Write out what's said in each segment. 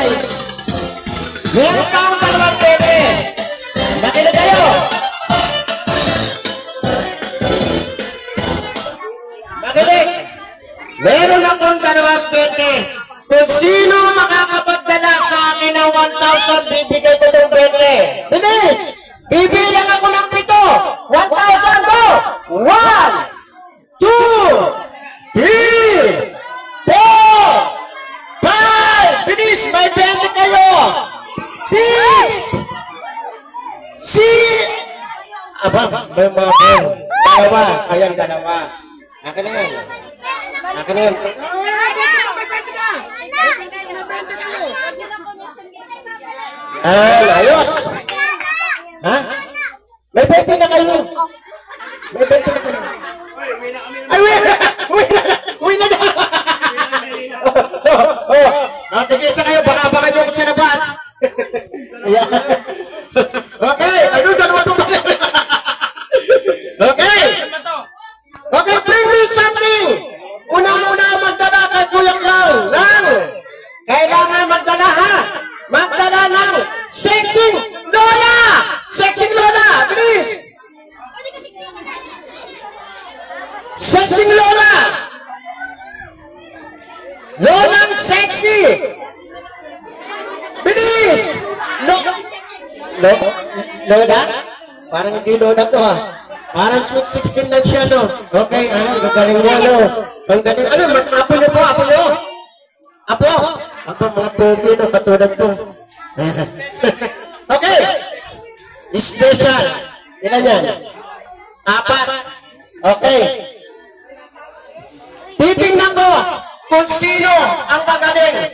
guys. Meron pa akong dalawang pwede. Nakinig kayo. Makinig. Meron akong dalawang pwede. Kung sino makakapagdala sa akin ng 1,000, bibigay ko ng pwede. Bilis! Bibilang ako ng 7. 1,000 ko! 1, 2, 3, 4, 5! Bilis! May 20 kayo! 6! 6! Aba, may mga pen. Dalawa. Ayan, dalawa. Akin na yan. Akin na yan. Ayos! Ha? May 20 na kayo. May 20 na kayo. Ay, uwi na. Tigil sa kayo, baka nyo sa labas. Okay, ano dalawa ito? Okay. Okay, bring me something. Una-una magdala kay Kuya Clown ng kailangan magdala ha. Magdala ng sexing Lola. Sexing Lola, please. Sexing Lola. Lolang sexy. Bilis. Lola? Parang hindi Lola to ha. Parang sweet 16 na siya, no? Okay, gagaling niya, no? Ang galing, apo niyo po, apo niyo? Apo, mga pogi, no? Katulad ko. Okay. Special. Ilan yan? 4. Okay. Titingnan ko kung sino ang magaling.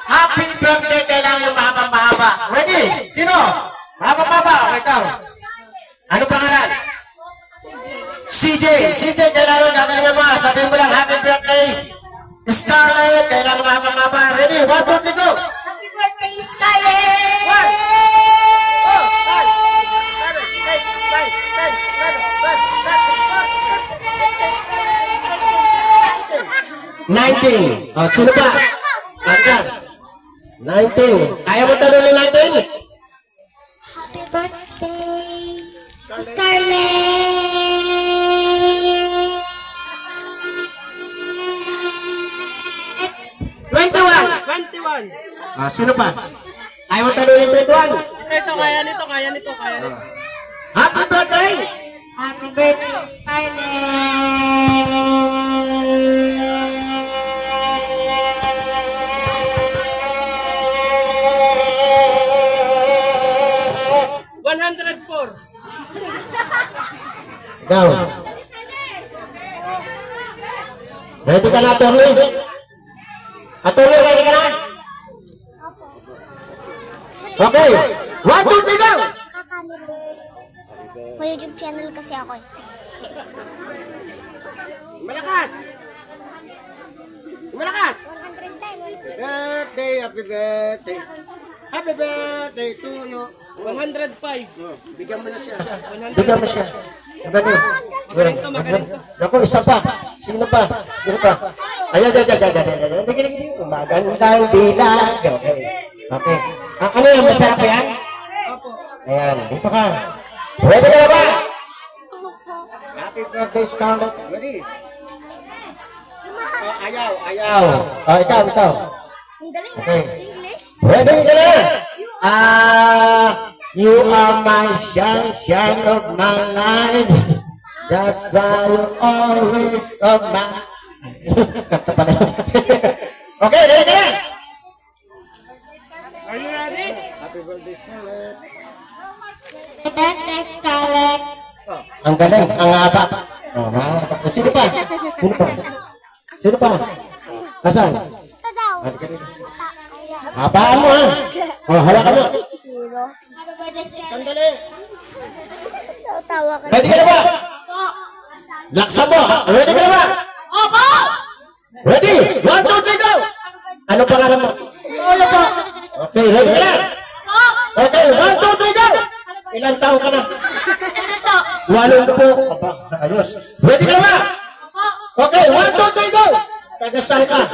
Happy birthday kailangan yung mahaba-mahaba. Ready? Sino? Mahaba-mahaba. Ikaw. Ano pangalan? CJ. CJ, kailangan gagaling mo. Sabihin mo lang, happy birthday. Scarlett, kailangan mahaba-mahaba. Ready? 1, 2, 3, go. Happy birthday, Scarlett! 19. Oh, sino pa? Agad. 19. Kaya mo tanong ng 19? Happy birthday, Scarlett! 21. Ah, sino pa? Kaya mo tanong ng 21? Ito, kaya nito. Happy birthday! Happy birthday, Scarlett! 104. Ikaw. Ready ka na, Atty. Atty, ready ka na? Okay. 1, 2, 3, go! May YouTube channel kasi ako eh. Malakas! Malakas! 100 times. Birthday, happy birthday. Happy birthday to you. 105. Bigyan mo na siya. Bigyan mo siya. Magaling. Naku, isa pa. Sino pa? Ayan. Magandang dilag. Okay. Ano yan? Masarap yan? Ayan. Dito ka. Ready ka na ba? Happy birthday, Scarlett. Ready? Ayaw. Ikaw. Okay. Ready ka na? You are my sunshine of my life. That's why you always of my... Kata pa na. Okay, ready ka na? Are you ready? Happy birthday, Scarlett. Happy birthday, Scarlett! Ang galing, ang haba. Sino pa? Asan? Ito daw. Habaan mo ha. Hawakan mo. Happy birthday, Scarlett! Sandali. Tawa ka. Ready ka na ba? Laksa mo. Ready ka na ba? Opo! Ready? 1, 2, 3, go! Ano pangalan mo? Lolo po. Okay, ready ka na? Okay, 1, 2, 3, go! Ilang taon ka na? Ito. 8 po. Ayos. Ready ka na ba? Okay, 1, 2, 3, go! Tagasal ka.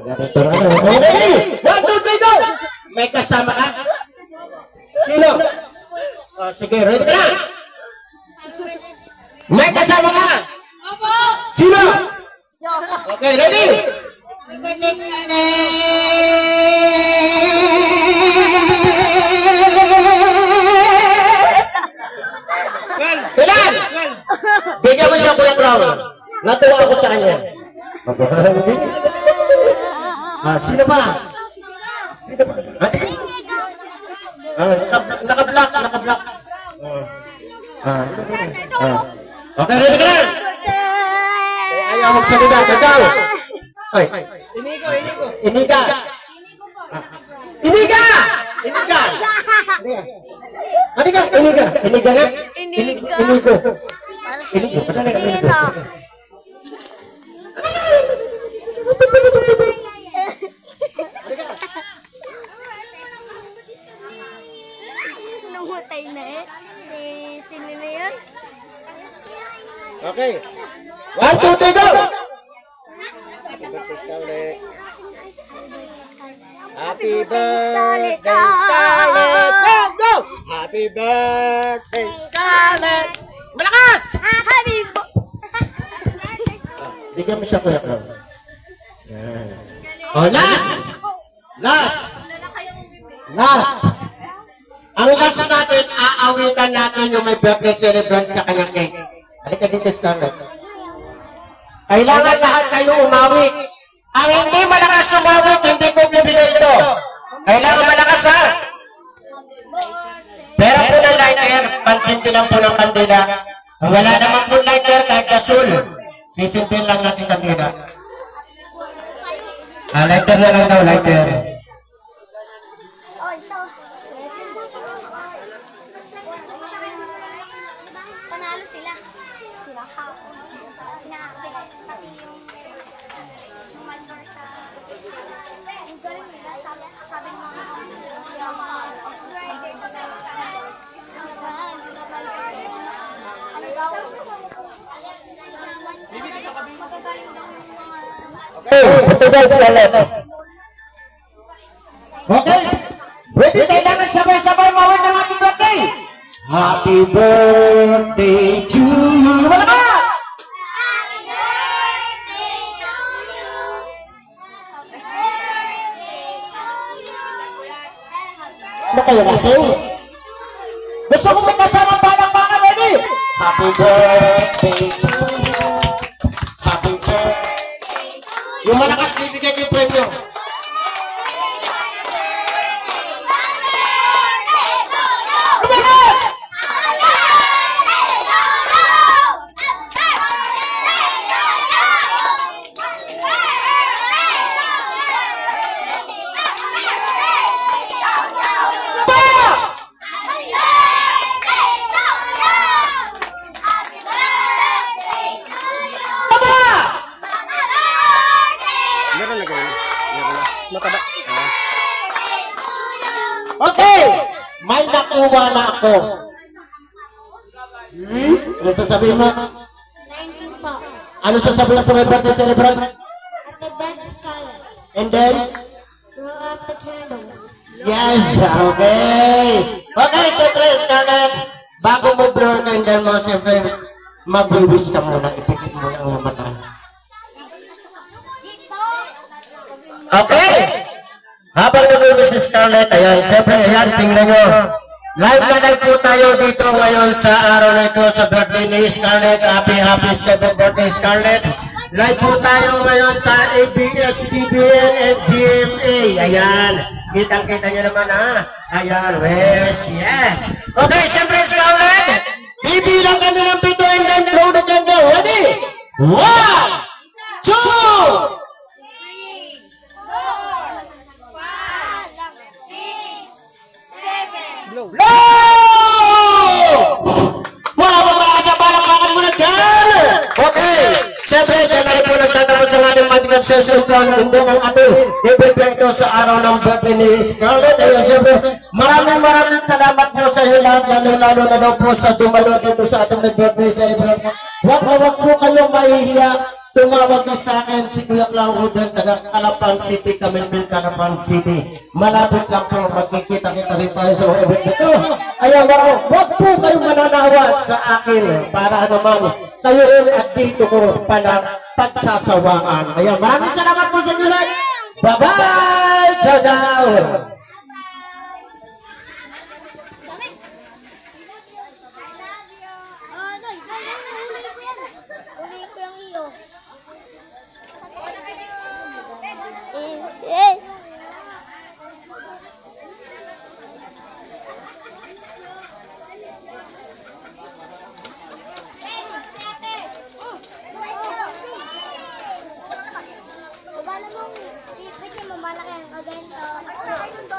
Ready? 1, 2, 3, go! May kasama ka? Sino? Oh, sige, ready ka na? May kasama ka? Sino? Okay, ready? Kailan? Bigyan mo siya Kuya Brown. Natuwa ako sa kanya. Sino ba? Sino ba? Naka-block. Okay, ready ka na? Ayaw magsalita. Ikaw. Ay. Iniga. Iniga nga. Inigo. Padali ka inigo. Namatay na eh. Sino na yun? Okay. 1, 2, 3, go! Happy birthday, Scarlett! Go! Happy birthday, Scarlett! Malakas! Happy Bigyan mo siya, Kuya Carl. Oh, last! Ang last natin, aawitan natin yung may birthday celebrant sa kanyang cake. Halika dito, Scarlett. Kailangan lahat kayo umawi. Ang hindi malakas umawit, hindi ko bibigay ito. Kailangan malakas, ha? Pera po ng lighter, pansintin lang po ng kandila. Kung wala naman po lighter, kahit kasul, sisintin lang natin kandila. Lighter na lang daw, lighter. Oh, ito. Panalo sila. Sinakapit. Pati yung malnor sa... Yung galing nila, sabi ng mga... Okay, ready? Kailangan sabay-sabay mawin ng happy birthday. Happy birthday to you. Malakas! Ano kayo kasi? Gusto mo may kasama palang-pangan, ready? Happy birthday to you. Happy birthday. Yung malakas bibigyan yung premyo. Okay! May nakuha na ako. Ano sasabihin mo? 19 po. Ano sasabihin sa may birthday celebrant? At the bed Scarlett. And then? Blow up the candle. Yes! Okay! Okay, siyempre, Scarlett, bago mo blow ang candle mo, siyempre, mag-wish ka muna, ipikit mo ang iyong mata. Okay! Habang nag-wish si Scarlett, ayan, siyempre, ayan, tingnan nyo. Live na live po tayo dito ngayon sa araw na ito sa birthday ni Scarlett. Happy 7th birthday, Scarlett. Live po tayo ngayon sa ABS-CBN and GMA. Ayan, kitang-kita nyo naman, ha? Ayan, yes. Okay, siyempre, Scarlett, bibilang kami ng pito and then blow the candle. Ready? 1, 2, blow! Wala mo malakas ang palakpakan mo na dyan! Okay! Siyempre, dyan na rin po nagtatapos ang ating matigap sessions doon. Hindi ng ating ipipento sa araw ng birthday ni Scarlett. Ayun, siyempre, maraming salamat po sa inyo lahat. Lalo na daw po sa dumalo dito sa ating birthday celebration. Huwag po kayong mahihiya. tumawag na sa akin si Kuya Clown Ruben, taga Calapang City, Camilville, Calapang City. Malapit lang po, magkikita-kita rin tayo sa event nito. Kaya wag po kayong mananawa sa akin para naman kayo rin at dito ko pagsasawaan. Kaya maraming salamat po sa inyo lahat. Bye-bye! Ciao, ciao! Malaki ang kaganda.